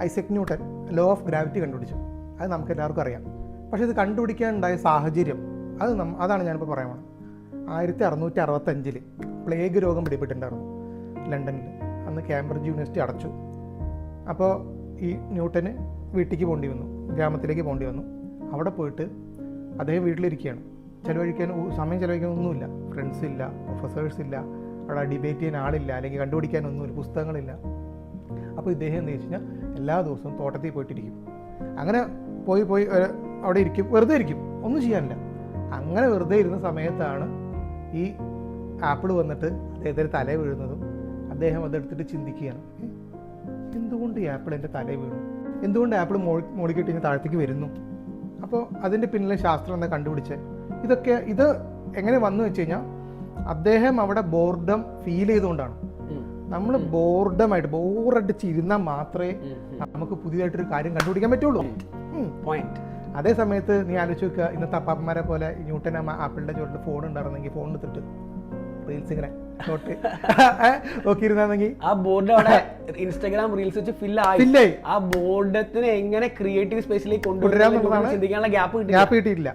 Isaac Newton law of gravity കണ്ടുപിടിച്ചു. അത് നമുക്ക് എല്ലാവർക്കും അറിയാം. പക്ഷേ ഇത് കണ്ടുപിടിക്കാനുണ്ടായ സാഹചര്യം അതാണ് ഞാനിപ്പോൾ പറയാൻ പോകുന്നത്. 1665 പ്ലേഗ് രോഗം പിടിപെട്ടിട്ടുണ്ടായിരുന്നു ലണ്ടനിൽ. അന്ന് കാംബ്രിഡ്ജ് യൂണിവേഴ്സിറ്റി അടച്ചു. അപ്പോൾ ഈ ന്യൂട്ടന് വീട്ടിലേക്ക് പോകേണ്ടി വന്നു, ഗ്രാമത്തിലേക്ക് പോകേണ്ടി വന്നു. അവിടെ പോയിട്ട് അദ്ദേഹം വീട്ടിലിരിക്കുകയാണ്. സമയം ചിലവഴിക്കാൻ ഒന്നുമില്ല, ഫ്രണ്ട്സ് ഇല്ല, പ്രൊഫസേഴ്സ് ഇല്ല, അവിടെ ഡിബേറ്റ് ചെയ്യാൻ ആളില്ല, അല്ലെങ്കിൽ കണ്ടുപിടിക്കാനൊന്നുമില്ല, പുസ്തകങ്ങളില്ല. അപ്പോൾ ഇദ്ദേഹം എന്ന് വെച്ച് കഴിഞ്ഞാൽ എല്ലാ ദിവസവും തോട്ടത്തിൽ പോയിട്ടിരിക്കും. അങ്ങനെ പോയി അവിടെ ഇരിക്കും, വെറുതെ ഇരിക്കും, ഒന്നും ചെയ്യാനില്ല. അങ്ങനെ വെറുതെ ഇരുന്ന സമയത്താണ് ഈ ആപ്പിൾ വന്നിട്ട് അദ്ദേഹത്തിൻ്റെ തലയിൽ വീഴുന്നതും അദ്ദേഹം അതെടുത്തിട്ട് ചിന്തിക്കുകയാണ്, എന്തുകൊണ്ട് ഈ ആപ്പിൾ എൻ്റെ തലയിൽ വീണു, എന്തുകൊണ്ട് ആപ്പിൾ മോളിക്കിട്ട് ഇങ്ങനെ താഴത്തേക്ക് വരുന്നു. അപ്പോൾ അതിൻ്റെ പിന്നിലെ ശാസ്ത്രം എന്താ കണ്ടുപിടിച്ചത്? ഇത് എങ്ങനെ വന്നു വെച്ച് കഴിഞ്ഞാൽ അദ്ദേഹം അവിടെ ബോർഡം ഫീൽ ചെയ്തുകൊണ്ടാണ്. നമ്മൾ ബോറടിച്ചിരുന്നാൽ മാത്രമേ നമുക്ക് പുതിയതായിട്ടൊരു കാര്യം കണ്ടുപിടിക്കാൻ പറ്റുള്ളൂ. അതേ സമയത്ത് നീ ആലോചിച്ച് നോക്കുക, ഇന്നത്തെ അപ്പാപ്പന്മാരെ പോലെ ന്യൂട്ടൻ ആപ്പിളിന്റെ ചോട്ടിൽ ഫോൺ ഉണ്ടായിരുന്നെങ്കിൽ ഫോൺ എടുത്തിട്ട് റീൽസ് ഇങ്ങനെ നോക്കിയിരുന്നെങ്കിൽ ആ ബോർഡ് അവിടെ ഇൻസ്റ്റാഗ്രാം റീൽസ് വെച്ച് ഫില്ലായി. ആ ബോർഡത്തിന് എങ്ങനെ ക്രിയേറ്റീവ് സ്പേസിലേക്ക് കൊണ്ടുവരാൻ ചിന്തിക്കാനുള്ള ഗ്യാപ്പ് കിട്ടിയിട്ടില്ല.